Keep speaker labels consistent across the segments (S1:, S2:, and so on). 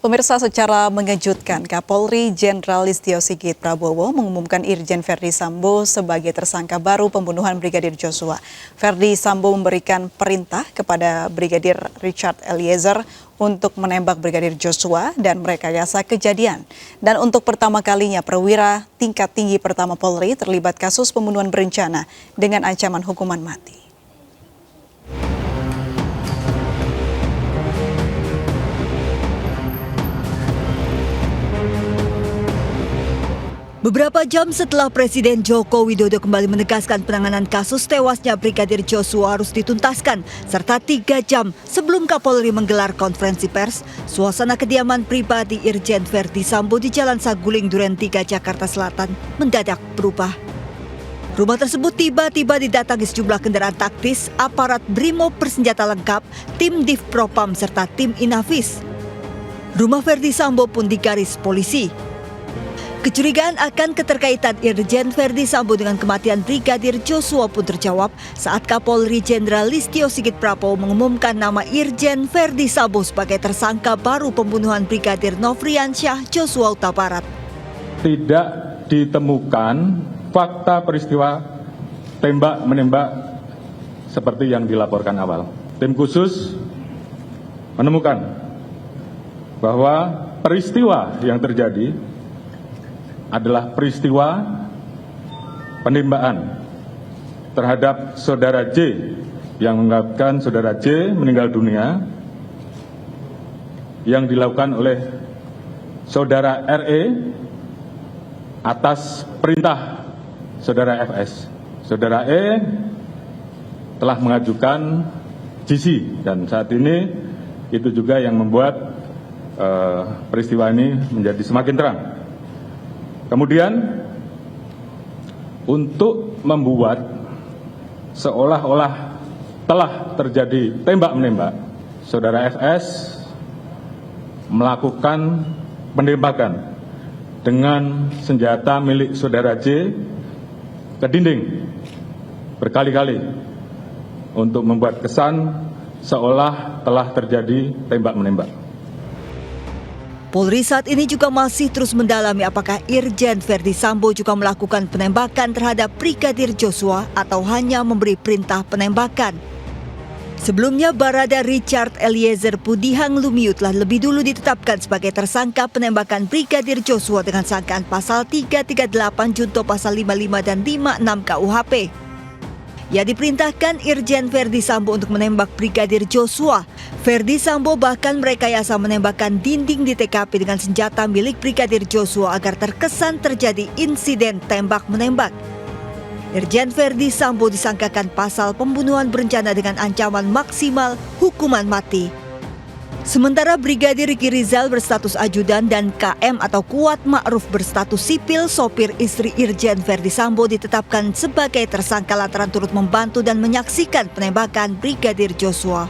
S1: Pemirsa, secara mengejutkan, Kapolri Jenderal Listio Sigit Prabowo mengumumkan Irjen Verdi Sambo sebagai tersangka baru pembunuhan Brigadir Joshua. Verdi Sambo memberikan perintah kepada Brigadir Richard Eliezer untuk menembak Brigadir Joshua dan merekayasa kejadian. Dan untuk pertama kalinya, perwira tingkat tinggi pertama Polri terlibat kasus pembunuhan berencana dengan ancaman hukuman mati.
S2: Beberapa jam setelah Presiden Joko Widodo kembali menegaskan penanganan kasus tewasnya Brigadir Joshua harus dituntaskan, serta 3 jam sebelum Kapolri menggelar konferensi pers, suasana kediaman pribadi Irjen Verdi Sambo di Jalan Saguling Duren 3, Jakarta Selatan mendadak berubah. Rumah tersebut tiba-tiba didatangi sejumlah kendaraan taktis, aparat BRIMOB bersenjata lengkap, tim Div Propam serta tim Inavis. Rumah Verdi Sambo pun digaris polisi. Kecurigaan akan keterkaitan Irjen Verdi Sambo dengan kematian Brigadir Joshua pun terjawab saat Kapolri Jenderal Listio Sigit Prabowo mengumumkan nama Irjen Verdi Sambo sebagai tersangka baru pembunuhan Brigadir Nofriansyah Joshua Huta Barat.
S3: Tidak ditemukan fakta peristiwa tembak-menembak seperti yang dilaporkan awal. Tim khusus menemukan bahwa peristiwa yang terjadi adalah peristiwa penembakan terhadap saudara J yang mengakibatkan saudara J meninggal dunia yang dilakukan oleh saudara RE atas perintah saudara FS. Saudara E telah mengajukan GC dan saat ini itu juga yang membuat peristiwa ini menjadi semakin terang. Kemudian untuk membuat seolah-olah telah terjadi tembak-menembak, saudara FS melakukan penembakan dengan senjata milik saudara J ke dinding berkali-kali untuk membuat kesan seolah telah terjadi tembak-menembak.
S2: Polri saat ini juga masih terus mendalami apakah Irjen Verdi Sambo juga melakukan penembakan terhadap Brigadir Joshua atau hanya memberi perintah penembakan. Sebelumnya, Barada Richard Eliezer Pudihang Lumiu telah lebih dulu ditetapkan sebagai tersangka penembakan Brigadir Joshua dengan sangkaan pasal 338 junto pasal 55 dan 56 KUHP. Ia diperintahkan Irjen Verdi Sambo untuk menembak Brigadir Joshua. Verdi Sambo bahkan merekayasa menembakkan dinding di TKP dengan senjata milik Brigadir Joshua agar terkesan terjadi insiden tembak-menembak. Irjen Verdi Sambo disangkakan pasal pembunuhan berencana dengan ancaman maksimal hukuman mati. Sementara Brigadir Riki Rizal berstatus ajudan dan KM atau Kuat Ma'ruf berstatus sipil sopir istri Irjen Verdi Sambo ditetapkan sebagai tersangka lantaran turut membantu dan menyaksikan penembakan Brigadir Joshua.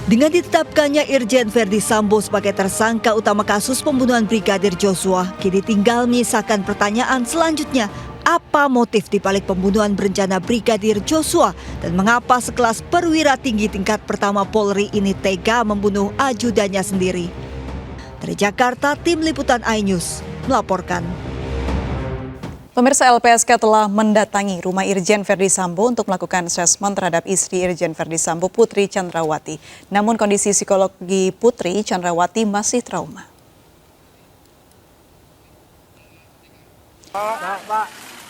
S2: Dengan ditetapkannya Irjen Verdi Sambo sebagai tersangka utama kasus pembunuhan Brigadir Joshua, kini tinggal menyisakan pertanyaan selanjutnya. Apa motif dibalik pembunuhan berencana Brigadir Joshua dan mengapa sekelas perwira tinggi tingkat pertama Polri ini tega membunuh ajudannya sendiri? Dari Jakarta, tim liputan iNews melaporkan.
S1: Pemirsa, LPSK telah mendatangi rumah Irjen Verdi Sambo untuk melakukan asesmen terhadap istri Irjen Verdi Sambo, Putri Chandrawati. Namun kondisi psikologi Putri Chandrawati masih trauma.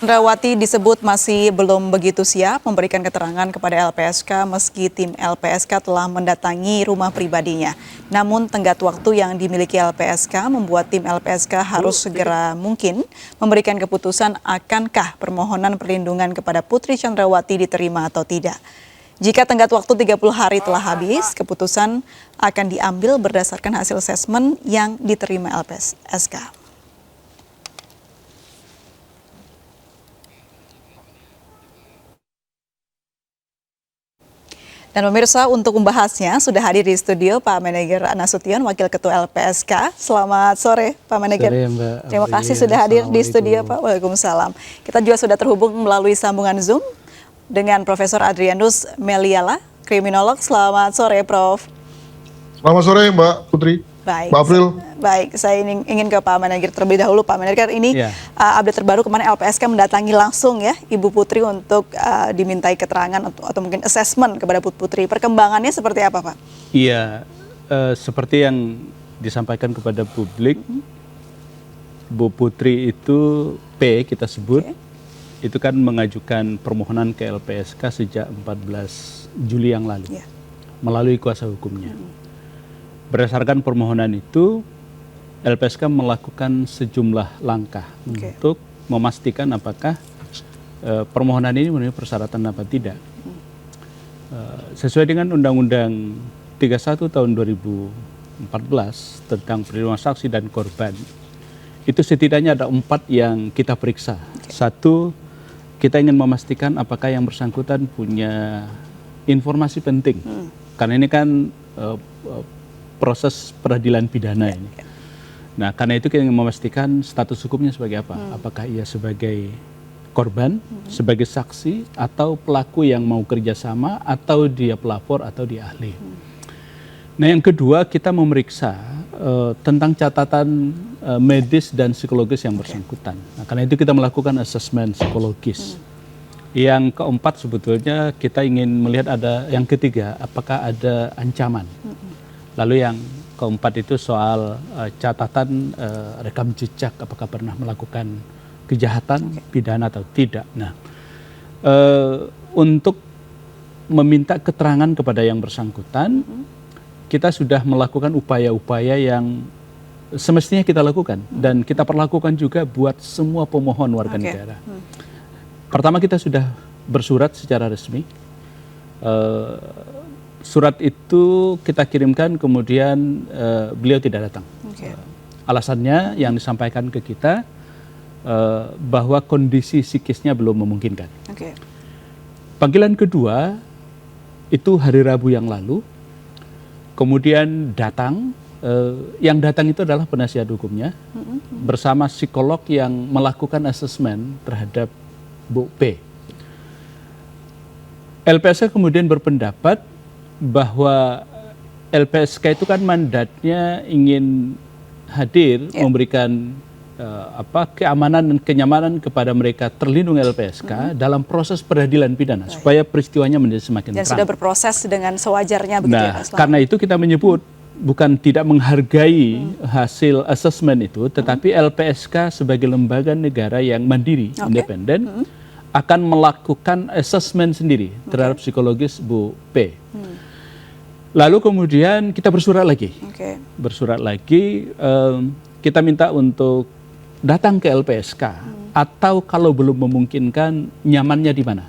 S1: Chandrawati disebut masih belum begitu siap memberikan keterangan kepada LPSK meski tim LPSK telah mendatangi rumah pribadinya. Namun tenggat waktu yang dimiliki LPSK membuat tim LPSK harus segera mungkin memberikan keputusan akankah permohonan perlindungan kepada Putri Chandrawati diterima atau tidak. Jika tenggat waktu 30 hari telah habis, keputusan akan diambil berdasarkan hasil asesmen yang diterima LPSK. Dan pemirsa, untuk membahasnya sudah hadir di studio Pak Meneger Nasution, Wakil Ketua LPSK. Selamat sore Pak Meneger.
S4: Sore, Mbak.
S1: Terima kasih sudah hadir di studio Pak. Waalaikumsalam. Kita juga sudah terhubung melalui sambungan Zoom dengan Profesor Adrianus Meliala, kriminolog. Selamat sore Prof.
S5: Selamat sore Mbak Putri.
S1: Baik,
S4: Mbak April.
S1: Baik, saya ingin ke Pak Manager terlebih dahulu. Pak Manager, ini
S5: Ya.
S1: Update terbaru kemarin LPSK mendatangi langsung ya Ibu Putri untuk dimintai keterangan atau mungkin assessment kepada Bu Putri. Perkembangannya seperti apa, Pak?
S5: Iya, seperti yang disampaikan kepada publik, Bu Putri itu P kita sebut, itu kan mengajukan permohonan ke LPSK sejak 14 Juli yang lalu, melalui kuasa hukumnya. Berdasarkan permohonan itu, LPSK melakukan sejumlah langkah untuk memastikan apakah permohonan ini memenuhi persyaratan apa tidak. Sesuai dengan Undang-Undang 31 tahun 2014 tentang perlindungan saksi dan korban, itu setidaknya ada 4 yang kita periksa. Satu, kita ingin memastikan apakah yang bersangkutan punya informasi penting, karena ini kan proses peradilan pidana ini. Nah, karena itu kita ingin memastikan status hukumnya sebagai apa? Apakah ia sebagai korban, sebagai saksi, atau pelaku yang mau kerjasama, atau dia pelapor, atau dia ahli. Nah, yang kedua, kita memeriksa tentang catatan medis dan psikologis yang bersangkutan. Nah, karena itu kita melakukan asesmen psikologis. Yang keempat sebetulnya kita ingin melihat yang ketiga, apakah ada ancaman. Lalu yang keempat itu soal catatan rekam jejak, apakah pernah melakukan kejahatan pidana atau tidak. Nah, untuk meminta keterangan kepada yang bersangkutan, kita sudah melakukan upaya-upaya yang semestinya kita lakukan dan kita perlakukan juga buat semua pemohon warga negara. Pertama, kita sudah bersurat secara resmi. Surat itu kita kirimkan, kemudian beliau tidak datang. Alasannya yang disampaikan ke kita bahwa kondisi psikisnya belum memungkinkan. Panggilan kedua itu hari Rabu yang lalu, kemudian datang. Yang datang itu adalah penasihat hukumnya bersama psikolog yang melakukan asesmen terhadap Bu P. LPSK kemudian berpendapat bahwa LPSK itu kan mandatnya ingin hadir memberikan keamanan dan kenyamanan kepada mereka terlindung LPSK dalam proses peradilan pidana supaya peristiwanya menjadi semakin terang.
S1: Dan sudah berproses dengan sewajarnya begitu ya, Pak?
S5: Karena itu kita menyebut bukan tidak menghargai hasil asesmen itu, tetapi LPSK sebagai lembaga negara yang mandiri, independen, akan melakukan asesmen sendiri terhadap psikologis Bu P. Lalu kemudian kita bersurat lagi. Bersurat lagi, kita minta untuk datang ke LPSK atau kalau belum memungkinkan nyamannya di mana.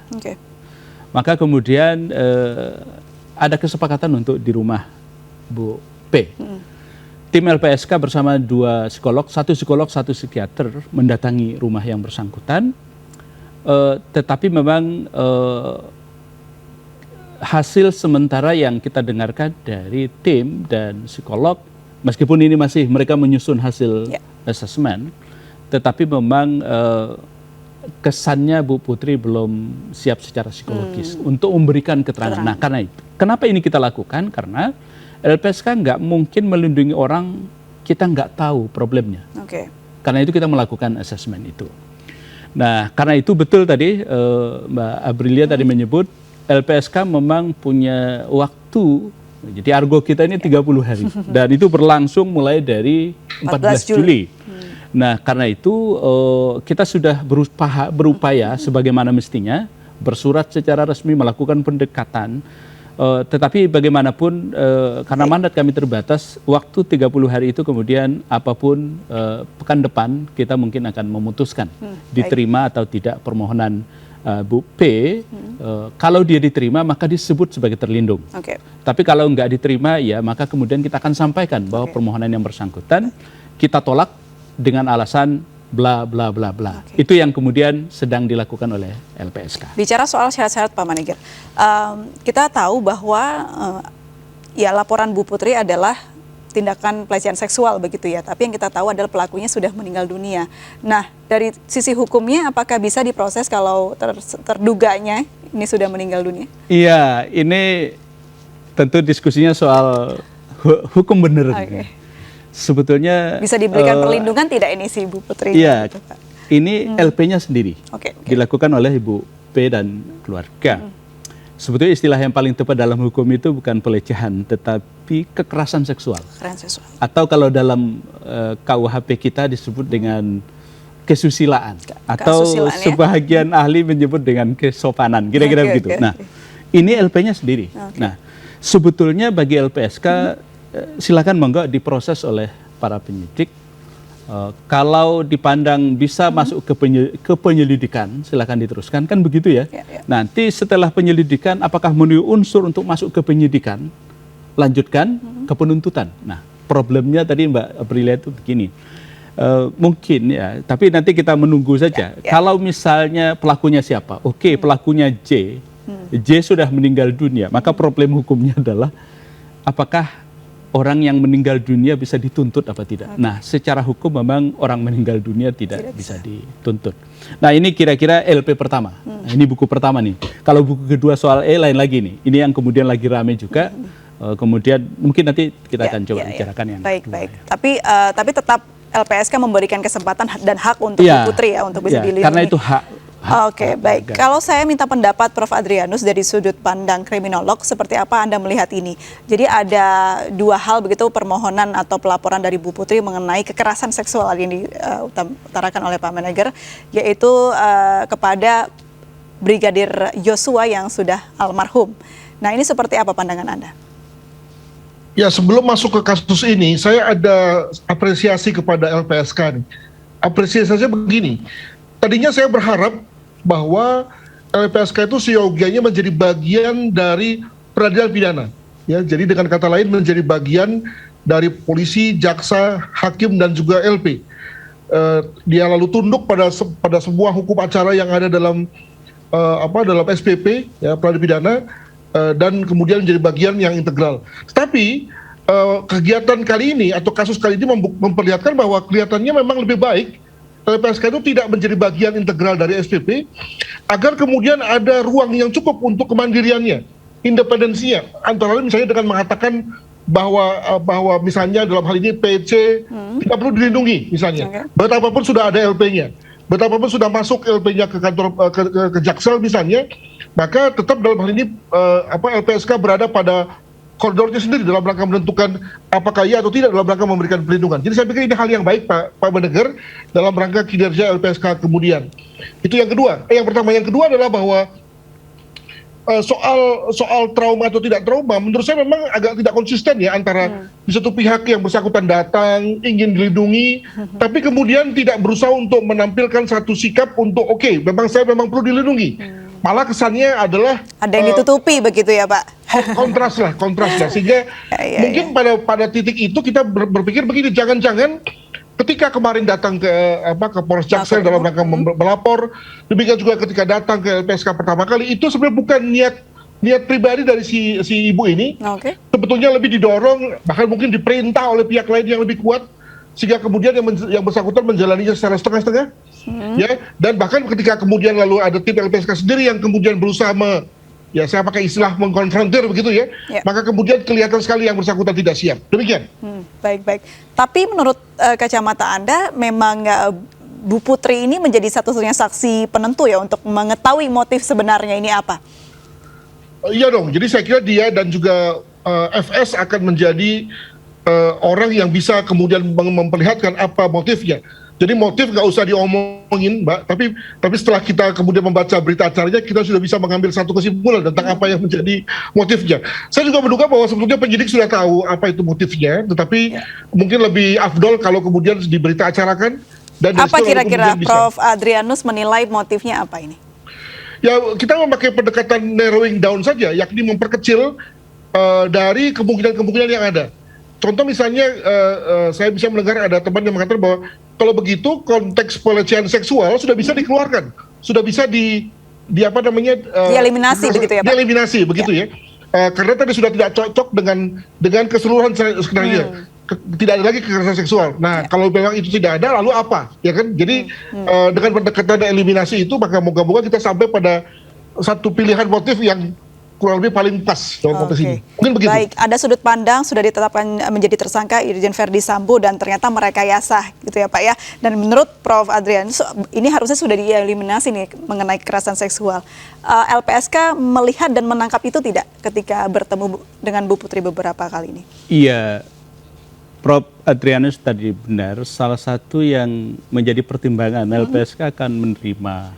S5: Maka kemudian ada kesepakatan untuk di rumah Bu P. Tim LPSK bersama 2 psikolog, 1 psikolog, 1 psikiater mendatangi rumah yang bersangkutan. Tetapi memang hasil sementara yang kita dengarkan dari tim dan psikolog, meskipun ini masih mereka menyusun hasil asesmen, tetapi memang kesannya Bu Putri belum siap secara psikologis untuk memberikan keterangan. Nah, karena itu, kenapa ini kita lakukan? Karena LPSK nggak mungkin melindungi orang kita nggak tahu problemnya. Karena itu kita melakukan asesmen itu. Nah, karena itu betul tadi Mbak Aprilia tadi menyebut LPSK memang punya waktu, jadi argo kita ini 30 hari dan itu berlangsung mulai dari 14 Juli. Nah, karena itu kita sudah berupaya sebagaimana mestinya, bersurat secara resmi, melakukan pendekatan, tetapi bagaimanapun karena mandat kami terbatas, waktu 30 hari itu kemudian apapun pekan depan kita mungkin akan memutuskan diterima atau tidak permohonan Bu P. Kalau dia diterima maka disebut sebagai terlindung. Tapi kalau nggak diterima ya maka kemudian kita akan sampaikan bahwa permohonan yang bersangkutan kita tolak dengan alasan bla bla bla bla. Itu yang kemudian sedang dilakukan oleh LPSK.
S1: Bicara soal syarat-syarat, Pak Manager, kita tahu bahwa ya laporan Bu Putri adalah tindakan pelecehan seksual begitu ya, tapi yang kita tahu adalah pelakunya sudah meninggal dunia. Nah, dari sisi hukumnya apakah bisa diproses kalau terduganya ini sudah meninggal dunia?
S5: Iya, ini tentu diskusinya soal hukum bener. sebetulnya
S1: Bisa diberikan perlindungan tidak ini si Ibu Putri?
S5: Iya,
S1: Gitu, Pak.
S5: ini LP-nya sendiri
S1: Oke.
S5: dilakukan oleh Ibu P dan keluarga. Sebetulnya istilah yang paling tepat dalam hukum itu bukan pelecehan, tetapi kekerasan seksual.
S1: Keren seksual.
S5: Atau kalau dalam KUHP kita disebut dengan kesusilaan, atau
S1: Kesusilaan, ya.
S5: sebagian ahli menyebut dengan kesopanan, kira-kira
S1: Oke,
S5: begitu.
S1: oke.
S5: Nah, ini LP-nya sendiri. Nah, sebetulnya bagi LPSK silakan monggo diproses oleh para penyidik. Kalau dipandang bisa masuk ke penyelidikan, silakan diteruskan, kan begitu ya.
S1: Ya, ya.
S5: Nanti setelah penyelidikan, apakah memenuhi unsur untuk masuk ke penyidikan, lanjutkan ke penuntutan. Nah, problemnya tadi Mbak Aprilia itu begini. Mungkin ya, tapi nanti kita menunggu saja.
S1: Ya.
S5: Kalau misalnya pelakunya siapa? Oke, pelakunya J. J sudah meninggal dunia, maka problem hukumnya adalah apakah orang yang meninggal dunia bisa dituntut apa tidak. Nah, secara hukum memang orang meninggal dunia tidak bisa dituntut. Nah, ini kira-kira LP pertama. Nah, ini buku pertama nih. Kalau buku kedua soal E lain lagi nih. Ini yang kemudian lagi rame juga. Kemudian mungkin nanti kita akan coba bicarakan yang
S1: baik,
S5: kedua.
S1: baik. Tapi tetap LPSK memberikan kesempatan dan hak untuk Ibu Putri ya untuk bisa dilindungi.
S5: Karena itu hak.
S1: Oke, baik. Kalau saya minta pendapat Prof. Adrianus dari sudut pandang kriminolog, seperti apa Anda melihat ini? Jadi ada dua hal begitu, permohonan atau pelaporan dari Bu Putri mengenai kekerasan seksual yang diutarakan oleh Pak Meneger, yaitu kepada Brigadir Yosua yang sudah almarhum. Nah, ini seperti apa pandangan Anda?
S4: Ya, sebelum masuk ke kasus ini, saya ada apresiasi kepada LPSK nih. Apresiasinya begini, tadinya saya berharap bahwa LPSK itu seyogianya menjadi bagian dari peradilan pidana. Ya, jadi dengan kata lain menjadi bagian dari polisi, jaksa, hakim, dan juga LP. Dia lalu tunduk pada sebuah hukum acara yang ada dalam dalam SPP, ya, peradilan pidana, dan kemudian menjadi bagian yang integral. Tetapi kegiatan kali ini atau kasus kali ini memperlihatkan bahwa kelihatannya memang lebih baik LPSK itu tidak menjadi bagian integral dari SPP, agar kemudian ada ruang yang cukup untuk kemandiriannya, independensinya. Antara lain misalnya dengan mengatakan bahwa misalnya dalam hal ini PC tidak perlu dilindungi misalnya. Betapapun sudah ada LP-nya, betapapun sudah masuk LP-nya ke kantor ke Jaksel misalnya, maka tetap dalam hal ini LPSK berada pada koridornya sendiri dalam rangka menentukan apakah iya atau tidak dalam rangka memberikan perlindungan. Jadi saya pikir ini hal yang baik Pak Meneger dalam rangka kinerja LPSK kemudian. Itu yang kedua. Yang pertama, yang kedua adalah bahwa soal trauma atau tidak trauma, menurut saya memang agak tidak konsisten ya antara di satu pihak yang bersangkutan datang ingin dilindungi, tapi kemudian tidak berusaha untuk menampilkan satu sikap untuk memang saya memang perlu dilindungi. Malah kesannya adalah
S1: ada yang ditutupi begitu ya Pak?
S4: kontras lah sehingga mungkin pada titik itu kita berpikir begini, jangan-jangan ketika kemarin datang ke Polres Jaksel dalam rangka melapor, demikian juga ketika datang ke LPSK pertama kali, itu sebenarnya bukan niat pribadi dari si ibu ini. Sebetulnya lebih didorong, bahkan mungkin diperintah oleh pihak lain yang lebih kuat, sehingga kemudian yang bersangkutan menjalaninya secara setengah-setengah. Ya, dan bahkan ketika kemudian lalu ada tim LPSK sendiri yang kemudian berusaha saya pakai istilah mengkonfrontir begitu ya, maka kemudian kelihatan sekali yang bersangkutan tidak siap. Demikian.
S1: Baik. Tapi menurut kacamata Anda, memang Bu Putri ini menjadi satu-satunya saksi penentu ya untuk mengetahui motif sebenarnya ini apa?
S4: Iya dong. Jadi saya kira dia dan juga FS akan menjadi orang yang bisa kemudian memperlihatkan apa motifnya. Jadi motif nggak usah diomongin, Mbak, tapi setelah kita kemudian membaca berita acaranya, kita sudah bisa mengambil satu kesimpulan tentang apa yang menjadi motifnya. Saya juga menduga bahwa sebetulnya penyidik sudah tahu apa itu motifnya, tetapi mungkin lebih afdol kalau kemudian di berita acarakan. Dan
S1: apa kira-kira Prof. Adrianus menilai motifnya apa ini?
S4: Ya, kita memakai pendekatan narrowing down saja, yakni memperkecil dari kemungkinan-kemungkinan yang ada. Contoh misalnya, saya bisa mendengar ada teman yang mengatakan bahwa kalau begitu konteks pelecehan seksual sudah bisa dikeluarkan, sudah bisa
S1: dieliminasi begitu ya Pak?
S4: Dieliminasi begitu ya. Karena tadi sudah tidak cocok dengan keseluruhan skenario. Tidak ada lagi kekerasan seksual. Nah, kalau memang itu tidak ada, lalu apa? Ya kan? Jadi dengan pendekatan eliminasi itu, maka moga-moga kita sampai pada satu pilihan motif yang kurang lebih paling pas dalam konteks ini. Mungkin begitu.
S1: Baik, ada sudut pandang sudah ditetapkan menjadi tersangka Irjen Verdi Sambo dan ternyata merekayasa gitu ya Pak ya. Dan menurut Prof. Adrianus ini harusnya sudah dieliminasi nih mengenai kekerasan seksual. LPSK melihat dan menangkap itu tidak ketika bertemu dengan Bu Putri beberapa kali ini?
S5: Iya, Prof. Adrianus tadi benar, salah satu yang menjadi pertimbangan LPSK akan menerima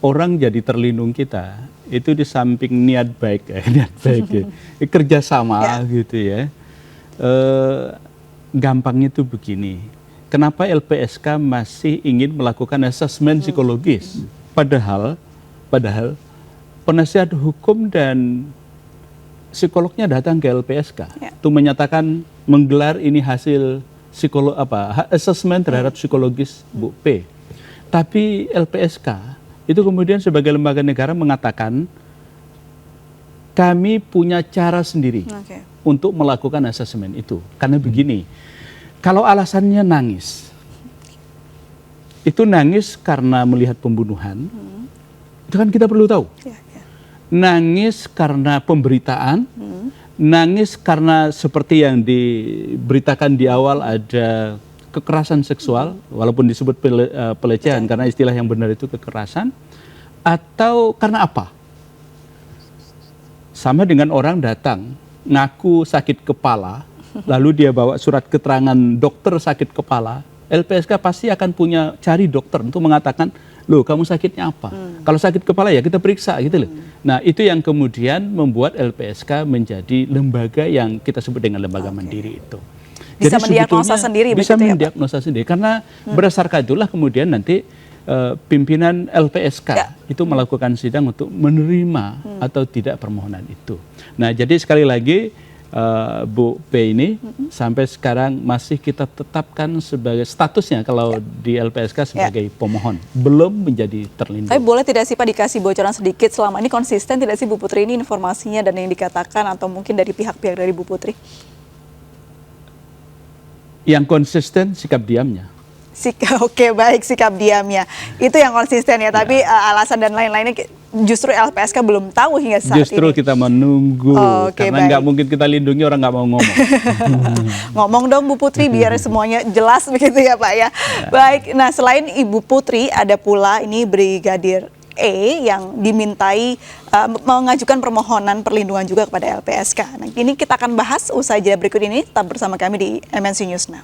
S5: orang jadi terlindung kita, itu di samping niat baik kerjasama gitu ya. Gampangnya itu begini, kenapa LPSK masih ingin melakukan asesmen psikologis? Padahal penasihat hukum dan psikolognya datang ke LPSK untuk menyatakan menggelar ini hasil asesmen terhadap psikologis Bu P. Tapi LPSK itu kemudian sebagai lembaga negara mengatakan kami punya cara sendiri untuk melakukan asesmen itu. Karena begini, kalau alasannya nangis, itu nangis karena melihat pembunuhan, itu kan kita perlu tahu. Nangis karena pemberitaan, nangis karena seperti yang diberitakan di awal ada kekerasan seksual, walaupun disebut pelecehan karena istilah yang benar itu kekerasan, atau karena apa? Sama dengan orang datang ngaku sakit kepala, lalu dia bawa surat keterangan dokter sakit kepala, LPSK pasti akan cari dokter untuk mengatakan, loh kamu sakitnya apa? Kalau sakit kepala ya kita periksa gitu loh. Nah itu yang kemudian membuat LPSK menjadi lembaga yang kita sebut dengan lembaga mandiri itu.
S1: Bisa mendiagnosa sendiri
S5: bisa
S1: begitu ya, Pak?
S5: mendiagnosa sendiri karena berdasarkan itulah kemudian nanti pimpinan LPSK itu melakukan sidang untuk menerima atau tidak permohonan itu. Nah jadi sekali lagi Bu P ini sampai sekarang masih kita tetapkan sebagai statusnya kalau di LPSK sebagai pemohon, belum menjadi terlindung.
S1: Tapi boleh tidak sih Pak dikasih bocoran sedikit selama ini konsisten tidak sih Bu Putri ini informasinya dan yang dikatakan atau mungkin dari pihak-pihak dari Bu Putri?
S5: Yang konsisten sikap diamnya.
S1: Oke baik, sikap diamnya itu yang konsisten ya, tapi alasan dan lain-lainnya justru LPSK belum tahu hingga saat
S5: justru
S1: ini.
S5: Kita menunggu karena nggak mungkin kita lindungi orang nggak mau ngomong.
S1: Ngomong dong Bu Putri biar semuanya jelas begitu ya Pak ya. Baik, nah selain Ibu Putri ada pula ini Brigadir E yang dimintai mengajukan permohonan perlindungan juga kepada LPSK. Nah ini kita akan bahas usai jeda berikut ini, tetap bersama kami di MNC News Now.